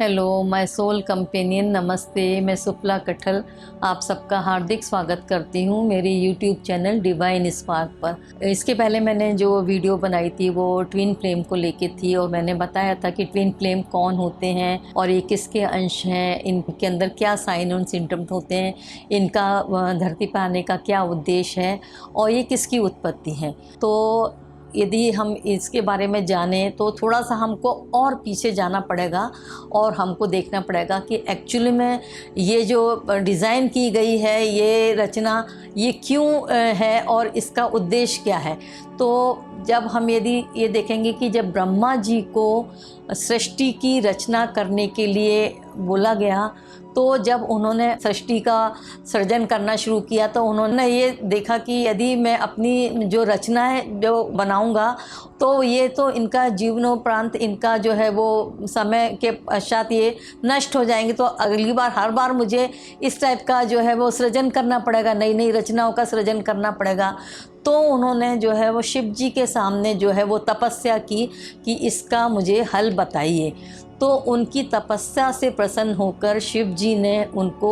Hello my soul companion, नमस्ते। मैं सुफला कठल आप सबका हार्दिक स्वागत करती हूँ मेरे यूट्यूब चैनल डिवाइन स्पार्क पर। इसके पहले मैंने जो वीडियो बनाई थी वो ट्विन फ्लेम को लेके थी और मैंने बताया था कि ट्विन फ्लेम कौन होते हैं और ये किसके अंश हैं, इनके अंदर क्या साइन और सिम्टम्स होते हैं, इनका धरती पर आने का क्या उद्देश्य है और ये किसकी उत्पत्ति है। तो यदि हम इसके बारे में जानें तो थोड़ा सा हमको और पीछे जाना पड़ेगा और हमको देखना पड़ेगा कि एक्चुअली में ये जो डिज़ाइन की गई है, ये रचना ये क्यों है और इसका उद्देश्य क्या है। तो जब हम यदि ये देखेंगे कि जब ब्रह्मा जी को सृष्टि की रचना करने के लिए बोला गया, तो जब उन्होंने सृष्टि का सृजन करना शुरू किया तो उन्होंने ये देखा कि यदि मैं अपनी जो रचना है जो बनाऊंगा तो ये तो इनका जीवनोपरांत इनका जो है वो समय के पश्चात ये नष्ट हो जाएंगे, तो अगली बार हर बार मुझे इस टाइप का जो है वो सृजन करना पड़ेगा, नई नई रचनाओं का सृजन करना पड़ेगा। तो उन्होंने जो है वो शिव जी के सामने जो है वो तपस्या की कि इसका मुझे हल बताइए। तो उनकी तपस्या से प्रसन्न होकर शिव जी ने उनको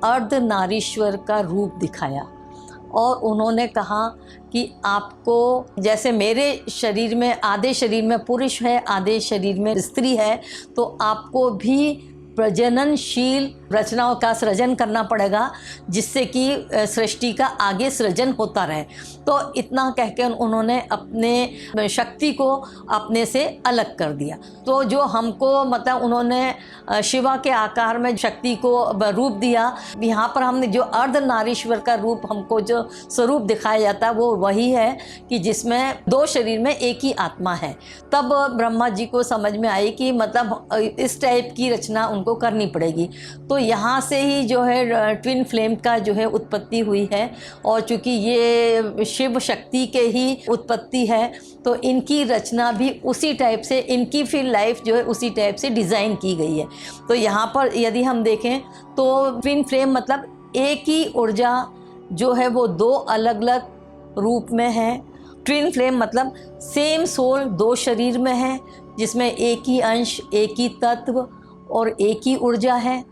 अर्धनारीश्वर का रूप दिखाया और उन्होंने कहा कि आपको जैसे मेरे शरीर में आधे शरीर में पुरुष है, आधे शरीर में स्त्री है, तो आपको भी प्रजननशील रचनाओं का सृजन करना पड़ेगा जिससे कि सृष्टि का आगे सृजन होता रहे। तो इतना कहकर उन्होंने अपने शक्ति को अपने से अलग कर दिया। तो जो हमको मतलब उन्होंने शिवा के आकार में शक्ति को रूप दिया। यहाँ पर हमने जो अर्धनारीश्वर का रूप हमको जो स्वरूप दिखाया जाता है वो वही है कि जिसमें दो शरीर में एक ही आत्मा है। तब ब्रह्मा जी को समझ में आई कि मतलब इस टाइप की रचना उनको करनी पड़ेगी। तो यहाँ से ही जो है ट्विन फ्लेम का जो है उत्पत्ति हुई है और चूँकि ये शिव शक्ति के ही उत्पत्ति है तो इनकी रचना भी उसी टाइप से, इनकी फिर लाइफ जो है उसी टाइप से डिज़ाइन की गई है। तो यहाँ पर यदि हम देखें तो ट्विन फ्लेम मतलब एक ही ऊर्जा जो है वो दो अलग अलग रूप में है। ट्विन फ्लेम मतलब सेम सोल दो शरीर में है जिसमें एक ही अंश, एक ही तत्व और एक ही ऊर्जा है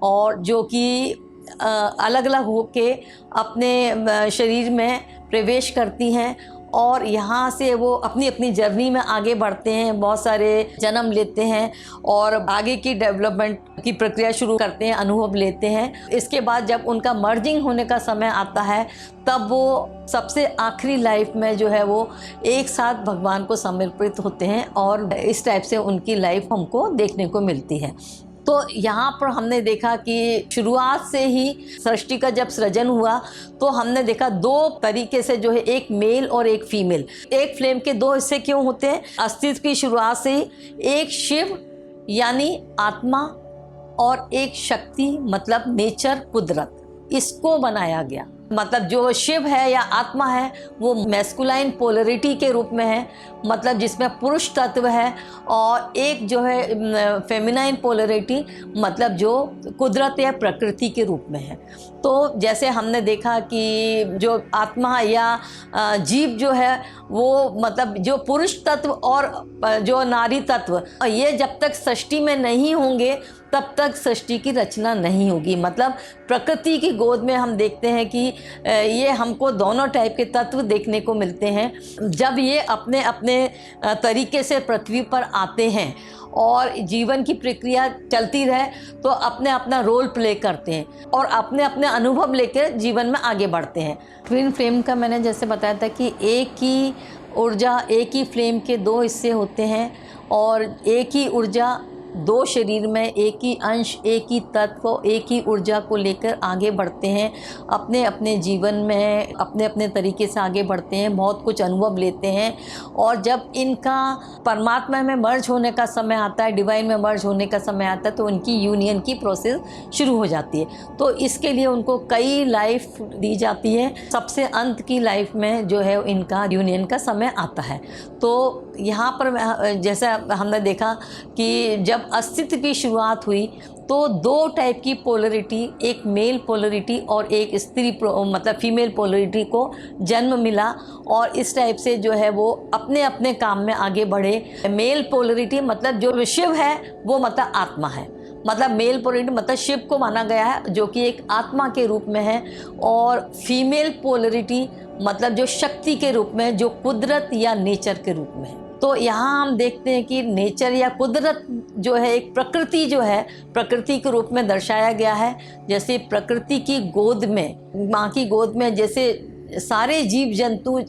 और जो कि अलग अलग होके अपने शरीर में प्रवेश करती हैं और यहाँ से वो अपनी अपनी जर्नी में आगे बढ़ते हैं, बहुत सारे जन्म लेते हैं और आगे की डेवलपमेंट की प्रक्रिया शुरू करते हैं, अनुभव लेते हैं। इसके बाद जब उनका मर्जिंग होने का समय आता है तब वो सबसे आखिरी लाइफ में जो है वो एक साथ भगवान को समर्पित होते हैं और इस टाइप से उनकी लाइफ हमको देखने को मिलती है। तो यहाँ पर हमने देखा कि शुरुआत से ही सृष्टि का जब सृजन हुआ तो हमने देखा दो तरीके से जो है, एक मेल और एक फीमेल। एक फ्लेम के दो हिस्से क्यों होते हैं? अस्तित्व की शुरुआत से ही एक शिव यानी आत्मा और एक शक्ति मतलब नेचर, कुदरत, इसको बनाया गया। मतलब जो शिव है या आत्मा है वो मैस्कुलाइन पोलरिटी के रूप में है, मतलब जिसमें पुरुष तत्व है, और एक जो है फेमिनाइन पोलरिटी मतलब जो कुदरत या प्रकृति के रूप में है। तो जैसे हमने देखा कि जो आत्मा या जीव जो है वो मतलब जो पुरुष तत्व और जो नारी तत्व, ये जब तक सृष्टि में नहीं होंगे तब तक सृष्टि की रचना नहीं होगी। मतलब प्रकृति की गोद में हम देखते हैं कि ये हमको दोनों टाइप के तत्व देखने को मिलते हैं। जब ये अपने अपने तरीके से पृथ्वी पर आते हैं और जीवन की प्रक्रिया चलती रहे तो अपने अपना रोल प्ले करते हैं और अपने अपने अनुभव लेकर जीवन में आगे बढ़ते हैं। ट्विन फ्लेम का मैंने जैसे बताया था कि एक ही ऊर्जा, एक ही फ्लेम के दो हिस्से होते हैं और एक ही ऊर्जा दो शरीर में, एक ही अंश, एक ही तत्व, एक ही ऊर्जा को लेकर आगे बढ़ते हैं, अपने अपने जीवन में अपने अपने तरीके से आगे बढ़ते हैं, बहुत कुछ अनुभव लेते हैं। और जब इनका परमात्मा में मर्ज होने का समय आता है, डिवाइन में मर्ज होने का समय आता है, तो उनकी यूनियन की प्रोसेस शुरू हो जाती है। तो इसके लिए उनको कई लाइफ दी जाती है। सबसे अंत की लाइफ में जो है इनका यूनियन का समय आता है। तो यहाँ पर जैसा हमने देखा कि जब अस्तित्व की शुरुआत हुई तो दो टाइप की पोलरिटी, एक मेल पोलरिटी और एक स्त्री मतलब फीमेल पोलरिटी को जन्म मिला, और इस टाइप से जो है वो अपने अपने काम में आगे बढ़े। मेल पोलरिटी मतलब जो शिव है वो मतलब आत्मा है, मतलब मेल पोलरिटी मतलब शिव को माना गया है जो कि एक आत्मा के रूप में है, और फीमेल पोलरिटी मतलब जो शक्ति के रूप में, जो कुदरत या नेचर के रूप में है। तो यहाँ हम देखते हैं कि नेचर या कुदरत जो है, एक प्रकृति जो है, प्रकृति के रूप में दर्शाया गया है। जैसे प्रकृति की गोद में, माँ की गोद में जैसे सारे जीव जंतु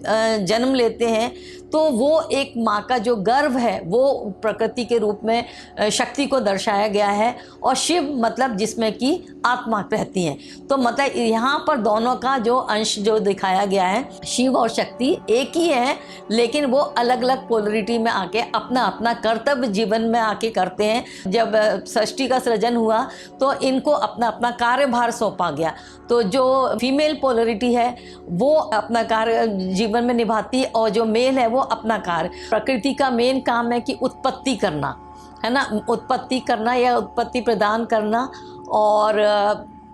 जन्म लेते हैं, तो वो एक माँ का जो गर्भ है वो प्रकृति के रूप में शक्ति को दर्शाया गया है, और शिव मतलब जिसमें कि आत्मा रहती हैं। तो मतलब यहाँ पर दोनों का जो अंश जो दिखाया गया है, शिव और शक्ति एक ही है, लेकिन वो अलग अलग पोलरिटी में आके अपना अपना कर्तव्य जीवन में आके करते हैं। जब सृष्टि का सृजन हुआ तो इनको अपना अपना कार्यभार सौंपा गया। तो जो फीमेल पोलरिटी है वो अपना कार्य जीवन में निभाती है, और जो मेल है वो अपना कार्य। प्रकृति का मेन काम है कि उत्पत्ति करना, है ना, उत्पत्ति करना या उत्पत्ति प्रदान करना, और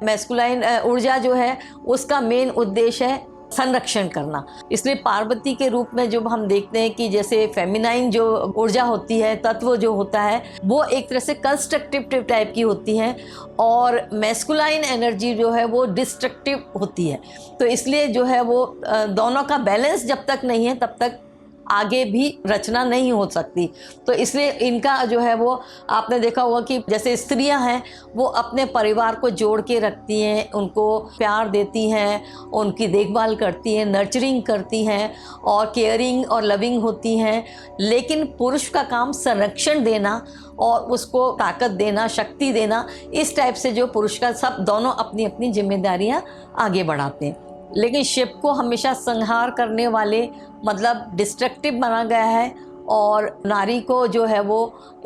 मैस्कुलाइन ऊर्जा जो है उसका मेन उद्देश्य है संरक्षण करना। इसलिए पार्वती के रूप में जब हम देखते हैं कि जैसे फेमिनाइन जो ऊर्जा होती है, तत्व जो होता है, वो एक तरह से कंस्ट्रक्टिव टाइप की होती है, और मैस्कुलाइन एनर्जी जो है वो डिस्ट्रक्टिव होती है। तो इसलिए जो है वो दोनों का बैलेंस जब तक नहीं है तब तक आगे भी रचना नहीं हो सकती। तो इसलिए इनका जो है वो आपने देखा होगा कि जैसे स्त्रियां हैं वो अपने परिवार को जोड़ के रखती हैं, उनको प्यार देती हैं, उनकी देखभाल करती हैं, नर्चरिंग करती हैं और केयरिंग और लविंग होती हैं। लेकिन पुरुष का काम संरक्षण देना और उसको ताकत देना, शक्ति देना, इस टाइप से जो पुरुष का सब दोनों अपनी अपनी जिम्मेदारियां आगे बढ़ाते हैं। लेकिन शिव को हमेशा संहार करने वाले मतलब डिस्ट्रक्टिव माना गया है, और नारी को जो है वो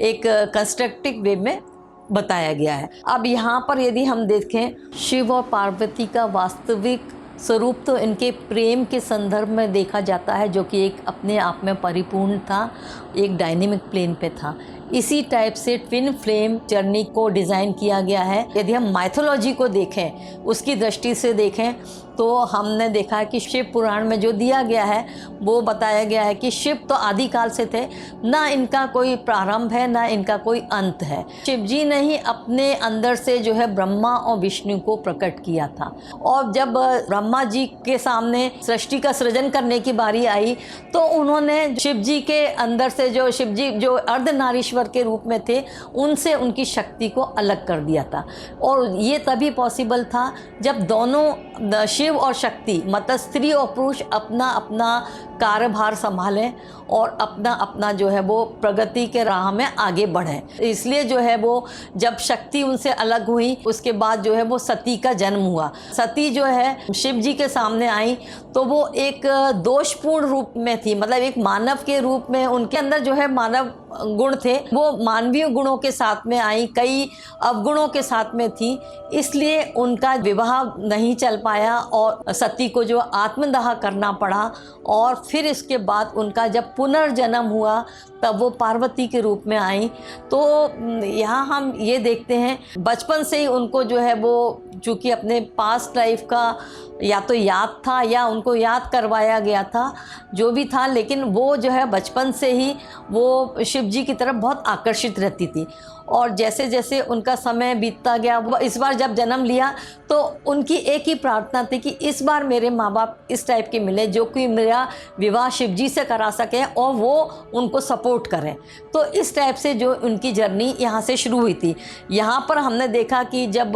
एक कंस्ट्रक्टिव वे में बताया गया है। अब यहाँ पर यदि हम देखें शिव और पार्वती का वास्तविक स्वरूप तो इनके प्रेम के संदर्भ में देखा जाता है, जो कि एक अपने आप में परिपूर्ण था, एक डायनेमिक प्लेन पे था। इसी टाइप से ट्विन फ्लेम जर्नी को डिज़ाइन किया गया है। यदि हम माइथोलॉजी को देखें, उसकी दृष्टि से देखें, तो हमने देखा है कि शिव पुराण में जो दिया गया है वो बताया गया है कि शिव तो आदिकाल से थे, ना इनका कोई प्रारंभ है ना इनका कोई अंत है। शिव जी ने ही अपने अंदर से जो है ब्रह्मा और विष्णु को प्रकट किया था, और जब ब्रह्मा जी के सामने सृष्टि का सृजन करने की बारी आई तो उन्होंने शिव जी के अंदर से जो शिव जी जो अर्धनारीश्वर के रूप में थे उनसे उनकी शक्ति को अलग कर दिया था। और ये तभी पॉसिबल था जब दोनों शिव और शक्ति मतलब स्त्री और पुरुष अपना अपना कार्यभार संभालें और अपना अपना जो है वो प्रगति के राह में आगे बढ़ें। इसलिए जो है वो जब शक्ति उनसे अलग हुई उसके बाद जो है वो सती का जन्म हुआ। सती जो है शिव जी के सामने आई तो वो एक दोषपूर्ण रूप में थी, मतलब एक मानव के रूप में, उनके अंदर जो है मानव गुण थे, वो मानवीय गुणों के साथ में आई, कई अवगुणों के साथ में थी। इसलिए उनका विवाह नहीं चल पाया और सती को जो आत्मदाह करना पड़ा, और फिर इसके बाद उनका जब पुनर्जन्म हुआ तब वो पार्वती के रूप में आई। तो यहाँ हम ये देखते हैं बचपन से ही उनको जो है वो चूँकि अपने पास्ट लाइफ का या तो याद था या उनको याद करवाया गया था, जो भी था, लेकिन वो जो है बचपन से ही वो शिव जी की तरफ बहुत आकर्षित रहती थी। और जैसे जैसे उनका समय बीतता गया, वो इस बार जब जन्म लिया तो उनकी एक ही प्रार्थना थी कि इस बार मेरे माँ बाप इस टाइप के मिले जो कि मेरा विवाह शिव जी से करा सकें और वो उनको सपोर्ट करें। तो इस टाइप से जो उनकी जर्नी यहाँ से शुरू हुई थी। यहाँ पर हमने देखा कि जब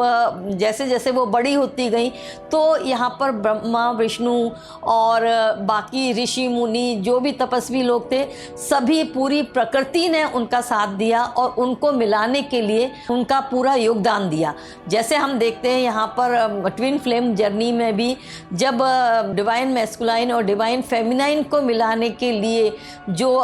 जैसे जैसे वो बड़ी होती गई तो यहाँ पर ब्रह्मा विष्णु और बाकी ऋषि मुनि जो भी तपस्वी लोग थे, सभी पूरी प्रकृति ने उनका साथ दिया और उनको मिला मिलाने के लिए उनका पूरा योगदान दिया। जैसे हम देखते हैं यहाँ पर ट्विन फ्लेम जर्नी में भी जब डिवाइन मैस्कुलाइन और डिवाइन फेमिनाइन को मिलाने के लिए जो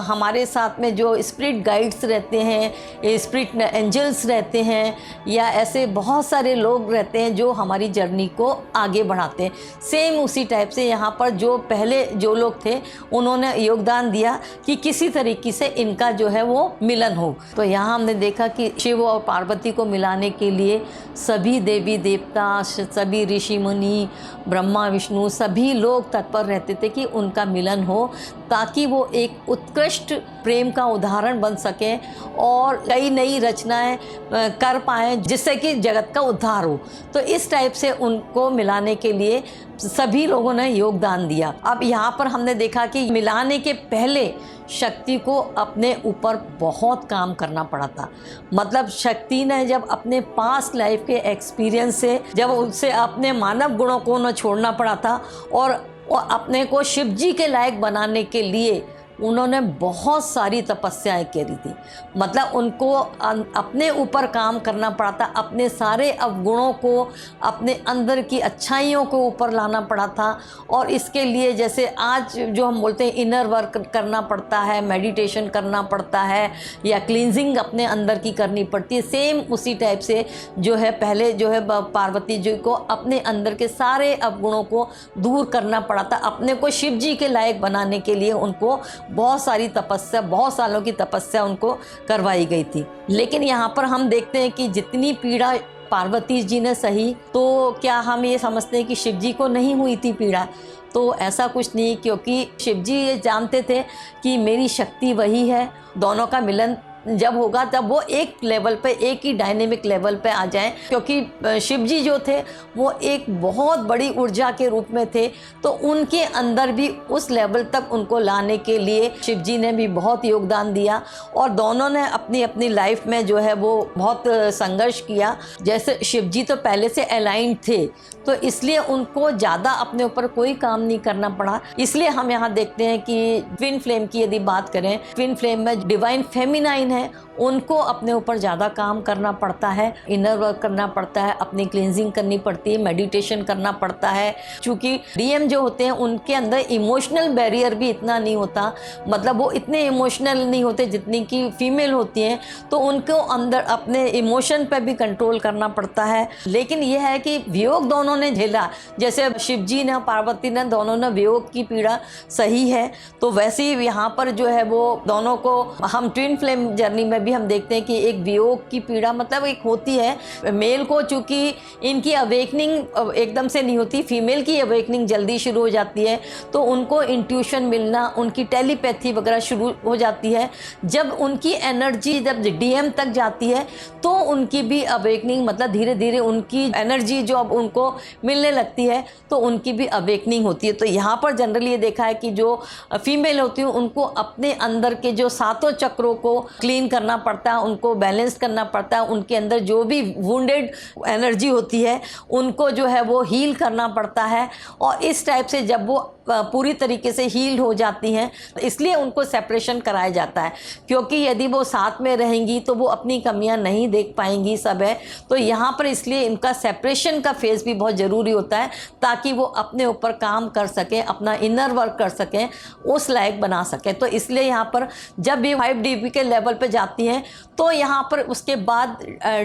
हमारे साथ में जो स्पिरिट गाइड्स रहते हैं, स्पिरिट एंजल्स रहते हैं, या ऐसे बहुत सारे लोग रहते हैं जो हमारी जर्नी को आगे बढ़ाते हैं, सेम उसी टाइप से यहाँ पर जो पहले जो लोग थे उन्होंने योगदान दिया कि किसी तरीके से इनका जो है वो मिलन हो। तो यहाँ हमने देखा कि शिव और पार्वती को मिलाने के लिए सभी देवी देवता, सभी ऋषि मुनि, ब्रह्मा विष्णु सभी लोग तत्पर रहते थे कि उनका मिलन हो, ताकि वो एक उत्कृष्ट प्रेम का उदाहरण बन सके और कई नई रचनाएं कर पाएँ जिससे कि जगत का उद्धार हो। तो इस टाइप से उनको मिलाने के लिए सभी लोगों ने योगदान दिया। अब यहाँ पर हमने देखा कि मिलाने के पहले शक्ति को अपने ऊपर बहुत काम करना पड़ा था। मतलब शक्ति ने जब अपने पास्ट लाइफ के एक्सपीरियंस से जब उससे अपने मानव गुणों को न छोड़ना पड़ा था और अपने को शिव जी के लायक बनाने के लिए उन्होंने बहुत सारी तपस्याएं करी थी। मतलब उनको अपने ऊपर काम करना पड़ा था, अपने सारे अवगुणों को अपने अंदर की अच्छाइयों को ऊपर लाना पड़ा था। और इसके लिए जैसे आज जो हम बोलते हैं इनर वर्क करना पड़ता है, मेडिटेशन करना पड़ता है, या क्लींजिंग अपने अंदर की करनी पड़ती है, सेम उसी टाइप से जो है पहले जो है पार्वती जी को अपने अंदर के सारे अवगुणों को दूर करना पड़ा था। अपने को शिव जी के लायक बनाने के लिए उनको बहुत सारी तपस्या, बहुत सालों की तपस्या उनको करवाई गई थी। लेकिन यहाँ पर हम देखते हैं कि जितनी पीड़ा पार्वती जी ने सही, तो क्या हम ये समझते हैं कि शिव जी को नहीं हुई थी पीड़ा? तो ऐसा कुछ नहीं, क्योंकि शिव जी ये जानते थे कि मेरी शक्ति वही है। दोनों का मिलन जब होगा तब वो एक लेवल पे, एक ही डायनेमिक लेवल पे आ जाएं, क्योंकि शिव जी जो थे वो एक बहुत बड़ी ऊर्जा के रूप में थे। तो उनके अंदर भी उस लेवल तक उनको लाने के लिए शिव जी ने भी बहुत योगदान दिया और दोनों ने अपनी अपनी लाइफ में जो है वो बहुत संघर्ष किया। जैसे शिव जी तो पहले से अलाइंड थे, तो इसलिए उनको ज़्यादा अपने ऊपर कोई काम नहीं करना पड़ा। इसलिए हम यहाँ देखते हैं कि ट्विन फ्लेम की यदि बात करें, ट्विन फ्लेम में डिवाइन फेमिनाइन है, उनको अपने ऊपर ज़्यादा काम करना पड़ता है, इनर वर्क करना पड़ता है, अपनी क्लींजिंग करनी पड़ती है, मेडिटेशन करना पड़ता है। क्योंकि डीएम जो होते हैं उनके अंदर इमोशनल बैरियर भी इतना नहीं होता, मतलब वो इतने इमोशनल नहीं होते जितनी कि फीमेल होती हैं, तो उनको अंदर अपने इमोशन पर भी कंट्रोल करना पड़ता है। लेकिन यह है कि वियोग दोनों ने झेला, जैसे शिव जी ने, पार्वती ने, दोनों ने वियोग की पीड़ा सही है। तो वैसे ही यहाँ पर जो है वो दोनों को हम ट्विन फ्लेम जर्नी में भी हम देखते हैं कि एक वियोग की पीड़ा मतलब एक होती है। मेल को चूँकि इनकी अवेकनिंग एकदम से नहीं होती, फीमेल की अवेकनिंग जल्दी शुरू हो जाती है, तो उनको इंट्यूशन मिलना, उनकी टेलीपैथी वगैरह शुरू हो जाती है। जब उनकी एनर्जी जब डीएम तक जाती है तो उनकी भी अवेकनिंग, मतलब धीरे धीरे उनकी एनर्जी जो अब उनको मिलने लगती है तो उनकी भी अवेकनिंग होती है। तो यहाँ पर जनरली ये देखा है कि जो फीमेल होती है उनको अपने अंदर के जो सातों चक्रों को क्लीन करना पड़ता है, उनको बैलेंस करना पड़ता है, उनके अंदर जो भी वुंडेड एनर्जी होती है उनको जो है वो हील करना पड़ता है। और इस टाइप से जब वो पूरी तरीके से हील हो जाती हैं, इसलिए उनको सेपरेशन कराया जाता है, क्योंकि यदि वो साथ में रहेंगी तो वो अपनी कमियां नहीं देख पाएंगी, सब है। तो यहाँ पर इसलिए इनका सेपरेशन का फेज़ भी बहुत ज़रूरी होता है, ताकि वो अपने ऊपर काम कर सकें, अपना इनर वर्क कर सकें, उस लायक बना सकें। तो इसलिए यहाँ पर जब भी 5 DB के लेवल पे जाती हैं तो यहाँ पर उसके बाद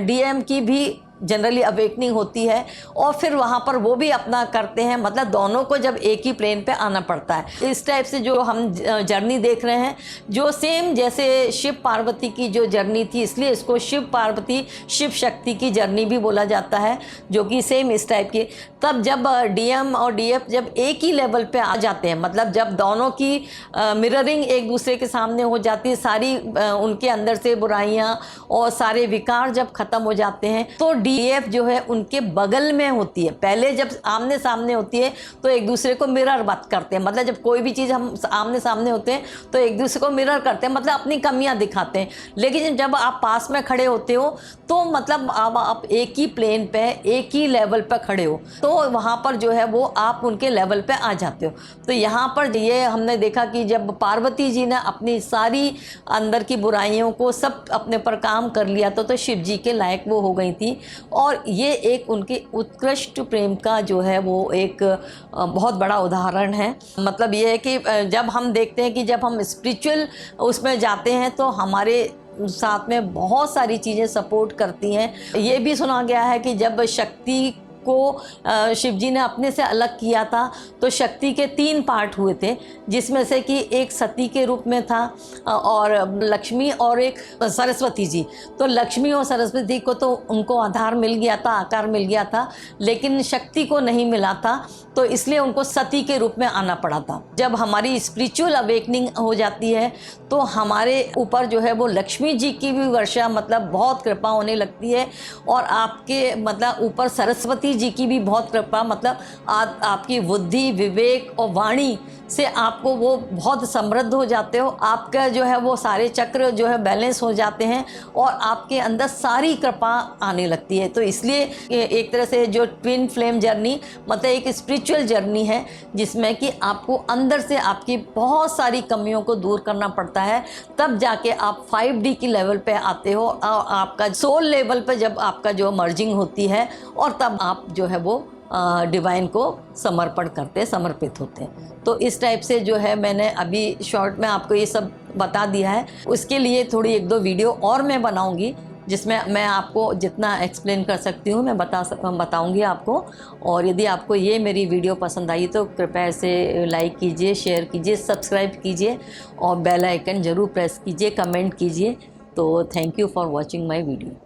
डीएम की भी जनरली अवेकनिंग होती है और फिर वहाँ पर वो भी अपना करते हैं। मतलब दोनों को जब एक ही प्लेन पे आना पड़ता है। इस टाइप से जो हम जर्नी देख रहे हैं, जो सेम जैसे शिव पार्वती की जो जर्नी थी, इसलिए इसको शिव पार्वती शिव शक्ति की जर्नी भी बोला जाता है, जो कि सेम इस टाइप की। तब जब डीएम और डीएफ जब एक ही लेवल पे आ जाते हैं, मतलब जब दोनों की मिररिंग एक दूसरे के सामने हो जाती है, सारी उनके अंदर से बुराइयाँ और सारे विकार जब ख़त्म हो जाते हैं, तो पीएफ जो है उनके बगल में होती है। पहले जब आमने सामने होती है तो एक दूसरे को मिरर बात करते हैं, मतलब जब कोई भी चीज़ हम आमने सामने होते हैं तो एक दूसरे को मिरर करते हैं, मतलब अपनी कमियां दिखाते हैं। लेकिन जब आप पास में खड़े होते हो तो मतलब आप एक ही प्लेन पे, एक ही लेवल पे खड़े हो, तो वहाँ पर जो है वो आप उनके लेवल पे आ जाते हो। तो यहाँ पर ये हमने देखा कि जब पार्वती जी ने अपनी सारी अंदर की बुराइयों को सब अपने पर काम कर लिया तो शिव जी के लायक वो हो गई थी। और ये एक उनके उत्कृष्ट प्रेम का जो है वो एक बहुत बड़ा उदाहरण है। मतलब ये है कि जब हम देखते हैं कि जब हम स्पिरिचुअल उसमें जाते हैं तो हमारे साथ में बहुत सारी चीज़ें सपोर्ट करती हैं। ये भी सुना गया है कि जब शक्ति को शिव जी ने अपने से अलग किया था तो शक्ति के 3 पार्ट हुए थे, जिसमें से कि एक सती के रूप में था और लक्ष्मी और एक सरस्वती जी। तो लक्ष्मी और सरस्वती को तो उनको आधार मिल गया था, आकार मिल गया था, लेकिन शक्ति को नहीं मिला था, तो इसलिए उनको सती के रूप में आना पड़ा था। जब हमारी स्पिरिचुअल अवेकनिंग हो जाती है तो हमारे ऊपर जो है वो लक्ष्मी जी की भी वर्षा, मतलब बहुत कृपा होने लगती है, और आपके मतलब ऊपर सरस्वती जी की भी बहुत कृपा, मतलब आपकी बुद्धि, विवेक और वाणी से आपको वो बहुत समृद्ध हो जाते हो। आपका जो है वो सारे चक्र जो है बैलेंस हो जाते हैं और आपके अंदर सारी कृपा आने लगती है। तो इसलिए एक तरह से जो ट्विन फ्लेम जर्नी मतलब एक स्पिरिचुअल जर्नी है, जिसमें कि आपको अंदर से आपकी बहुत सारी कमियों को दूर करना पड़ता है, तब जाके आप 5D की लेवल पे आते हो और आपका सोल लेवल पे जब आपका जो मर्जिंग होती है, और तब आप जो है वो डिवाइन को समर्पित होते हैं। तो इस टाइप से जो है मैंने अभी शॉर्ट में आपको ये सब बता दिया है। उसके लिए थोड़ी 1-2 वीडियो और मैं बनाऊंगी, जिसमें मैं आपको जितना एक्सप्लेन कर सकती हूँ मैं बताऊंगी आपको। और यदि आपको ये मेरी वीडियो पसंद आई तो कृपया इसे लाइक कीजिए, शेयर कीजिए, सब्सक्राइब कीजिए और बेल आइकन ज़रूर प्रेस कीजिए, कमेंट कीजिए। तो thank you for watching my video.